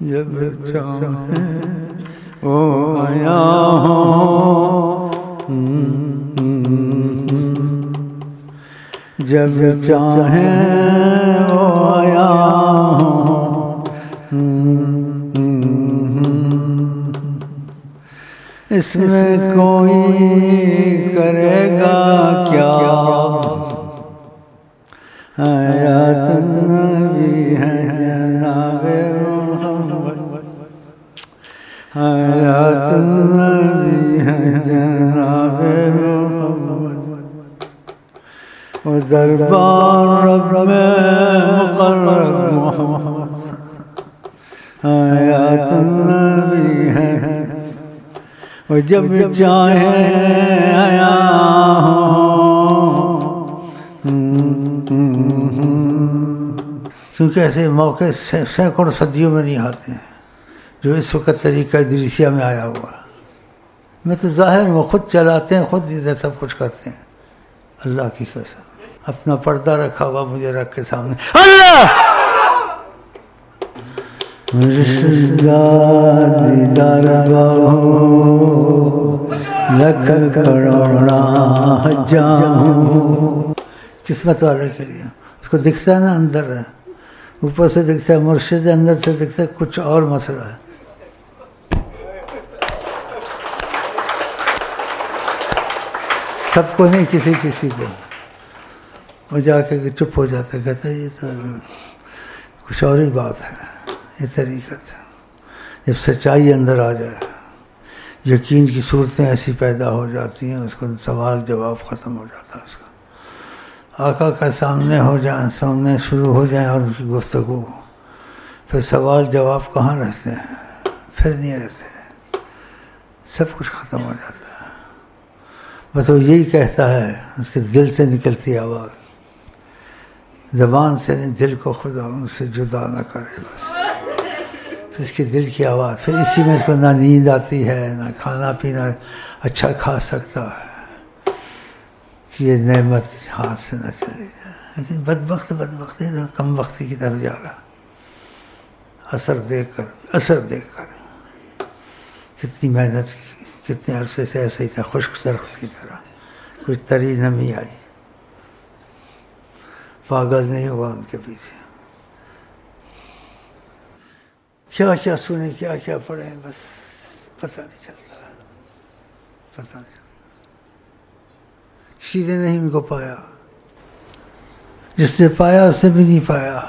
جب چاہے وہ آیا ہوں، جب چاہے وہ آیا ہوں، اس میں کوئی کرے گا کیا، حیات نبی ہے جناب محمد، حیات نبی ہے جناب محمد، و دربار رب میں مقرب محمد، حیات نبی ہے، و جب چاہے آیا ہوں۔ کیونکہ ایسے موقع سینکڑوں صدیوں میں نہیں آتے ہیں جو اس وقت طریقہ ادریسیہ میں آیا ہوا۔ میں تو ظاہر میں خود چلاتے ہیں، خود ادھر سب کچھ کرتے ہیں، اللہ کی قسم۔ اپنا پردہ رکھا ہوا مجھے رکھ کے سامنے، اللہ دیدار باہو لکھ کروڑا جاؤں، قسمت والے کے لیے۔ اس کو دکھتا ہے نا اندر ہے، اوپر سے دکھتا ہے مرشد، اندر سے دکھتا ہے کچھ اور مسئلہ ہے۔ سب کو نہیں، کسی کسی کو۔ وہ جا کے چپ ہو جاتا ہے، کہتا ہے یہ تو کچھ اور ہی بات ہے، یہ طریقت ہے۔ جب سچائی اندر آ جائے، یقین کی صورتیں ایسی پیدا ہو جاتی ہیں، اس کو سوال جواب ختم ہو جاتا ہے اس کا۔ آقا کا سامنے ہو جائیں، سامنے شروع ہو جائیں اور ان کی گفتگو، پھر سوال جواب کہاں رہتے ہیں؟ پھر نہیں رہتے، سب کچھ ختم ہو جاتا ہے۔ بس وہ یہی کہتا ہے، اس کے دل سے نکلتی آواز، زبان سے نہیں، دل کو خدا ان سے جدا نہ کرے، بس پھر اس کے دل کی آواز۔ پھر اسی میں اس کو نہ نیند آتی ہے، نہ کھانا پینا اچھا کھا سکتا ہے کہ یہ نعمت ہاتھ سے نہ چلی جائے۔ لیکن بدبختی کم وقتی کی طرف جا رہا، اثر دیکھ کر کتنی محنت کی، کتنے عرصے سے ایسے ہی تھا، خشک درخت کی طرح، کچھ تری نمی آئی، پاگل نہیں ہوا ان کے پیچھے۔ کیا کیا سنیں، کیا کیا پڑھیں، بس پتہ نہیں چلتا، پتہ نہیں چلتا۔ کسی نے نہیں ان کو پایا، جس نے پایا اس نے بھی نہیں پایا،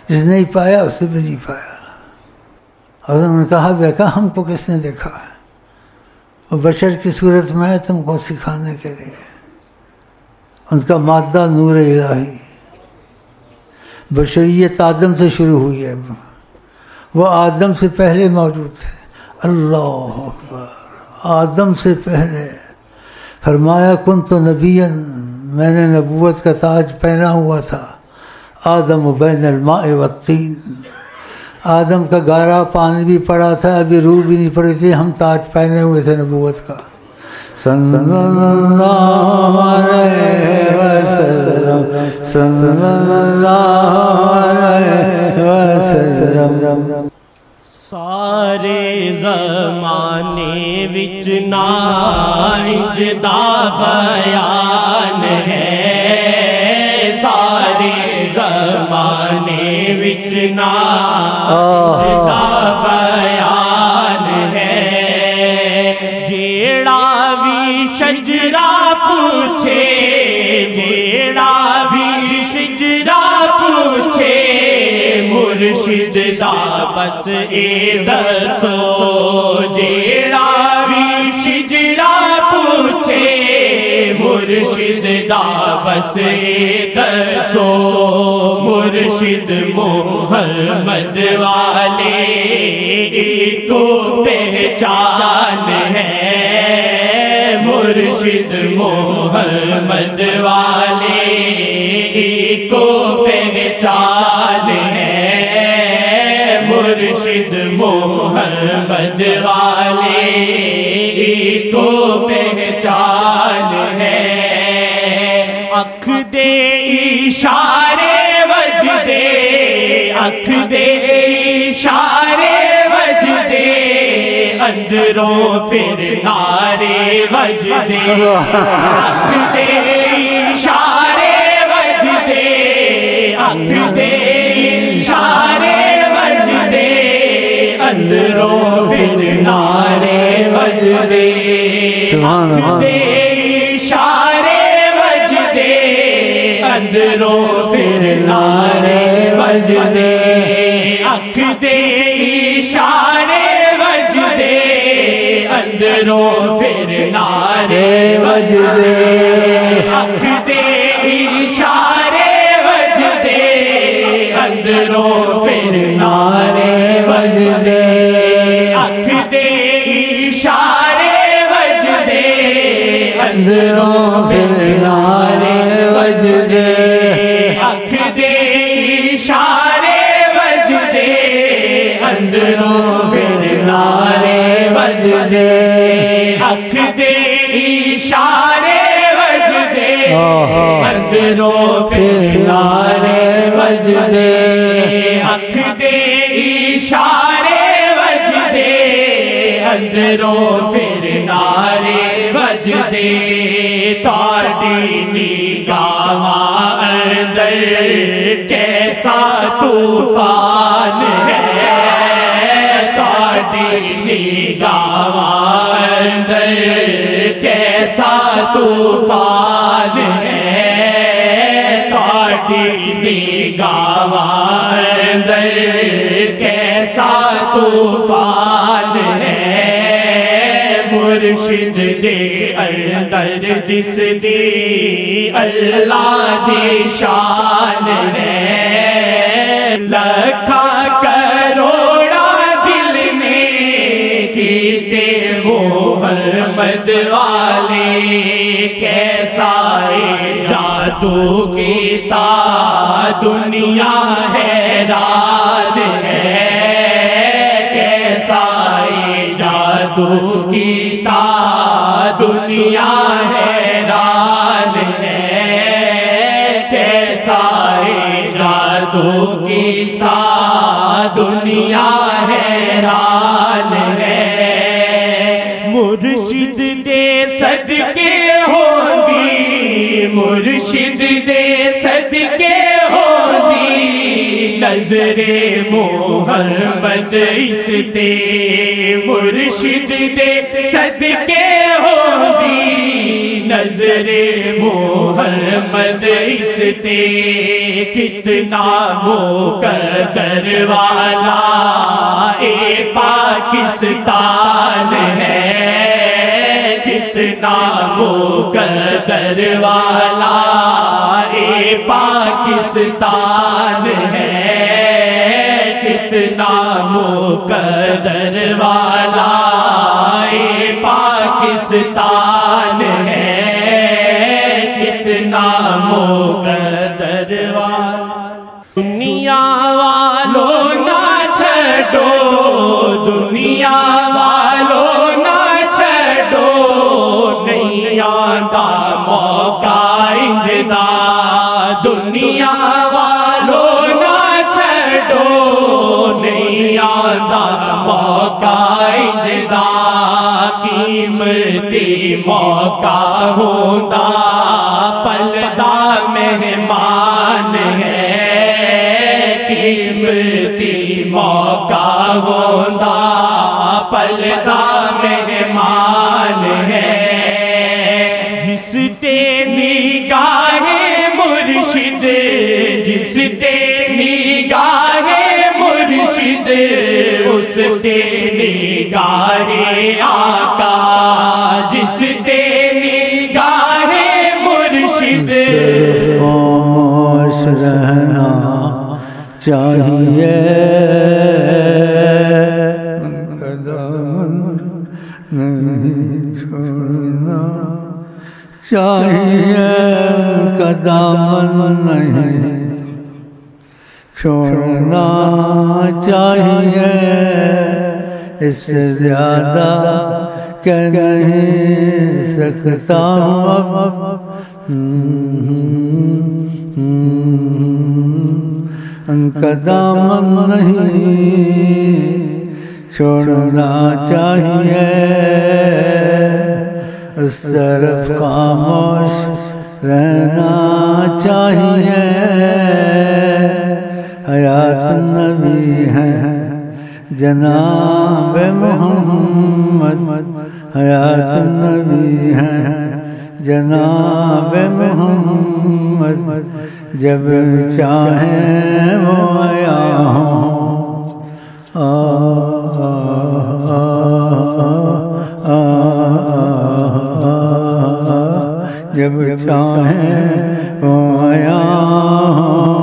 جس نے نہیں پایا اس نے بھی نہیں پایا۔ اور انہوں نے کہا بیکا ہم کو کس نے دیکھا ہے؟ اور بشر کی صورت میں ہے تم کو سکھانے کے لیے۔ ان کا مادہ نور الہی، بشریت آدم سے شروع ہوئی ہے، وہ آدم سے پہلے موجود تھے۔ اللہ اکبر، آدم سے پہلے فرمایا کن تو نبیًا، میں نے نبوت کا تاج پہنا ہوا تھا۔ آدم بین الماء والطین، آدم کا گارا پانی بھی پڑا تھا، ابھی روح بھی نہیں پڑی تھی، ہم تاج پہنے ہوئے تھے نبوت کا۔ صلی اللہ علیہ وسلم، صلی اللہ علیہ وسلم۔ سارے زمانے وچ ناج دا بیان ہے، سارے زمانے وچ ناج دا بیان ہے۔ جیڑا بھی شجرا پوچھے، جیڑا بھی شجرا پوچھے، مرشد دا بس اے دسو۔ جیڑا بھی شجرا پوچھے، مرشد دا بس اے دسو۔ مرشد محمد والے کو پہچان ہے، مرشد محمد والے کو پہچان ہے، مرشد محمد والے کو پہچان ہے۔ اکھ دے اشارے وجدے، اکھ دے اشارے اندروں پھر نعرے وجدے آنکھ دے اشارے وجدے آنکھ دے اشارے وجدے اندروں پھر نعرے وجدے آنکھ دے اشارے وجدے اندروں پھر نعرے وجدے آنکھ دے اشارے وجدے اندروں پھر نعرے وجدے آنکھ دے اشارے وجدے اندروں پھر نعرے وجدے آنکھ دے اشارے وجدے اندروں پھر نعرے وجدے آنکھ دے اشارے وجدے اندروں پھر نعرے وجدے آنکھ دے اشارے وجدے اندروں پھر نعرے وجدے آنکھ دے اشارے وجدے اندروں پھر نعرے وجدے تاڑی نگاہ اندر کیسا طوفان ہے تاڑی نگاہ اندر کیسا طوفان ہے تاڑی نگاہ اندر کیسا طوفان ہے مرشد دے اندر دس دی اللہ دی شان ہے لکھا کروڑا دل نے کیتے محمد والے کیسا جادو کیتا دنیا حیران ہے کیسا جادو کیتا دنیا حیران ہے کیسا جادو کیتا دنیا حیران ہے مرشد دے صدقے ہوندی مرشد دے صدقے ہوندی نظر محمد اس تے مرشد دے صدقے ہوندی نظر محمد اس تے کتنا مقدر والا اے پاکستان ہے کتنا مقدر والا اے پاکستان ہے کتنا مقدر والا اے پاکستان ہے کتنا مقدر والا دنیا والوں نہ چھڑو دنیا والوں نہ چھڑو نہیں آندا موقع انجدا دنیا والوں نہ چھڑو نہیں آندا موقع انجدا قیمتی موقع ہوندا پلدا مہمان ہے قیمتی موقع ہوندا پلدا مہمان ہے جس تے نگاہ مرشد جس تے نگاہ مرشد اس تے نگاہ آقا جس تے نگاہ مرشد خاموش رہنا چاہیے قدم نہیں چھوڑنا چاہیے قدم نہیں چھوڑنا چاہیے اس سے زیادہ کہ نہیں سکتا قدم نہیں چھوڑنا چاہیے، اس طرف خاموش رہنا چاہیے۔ حیات النبی ہے جناب محمد، حیات النبی ہے جناب محمد، جب چاہیں وہ آیا ہوں۔ جب چاہیں وہ آیا ہوں۔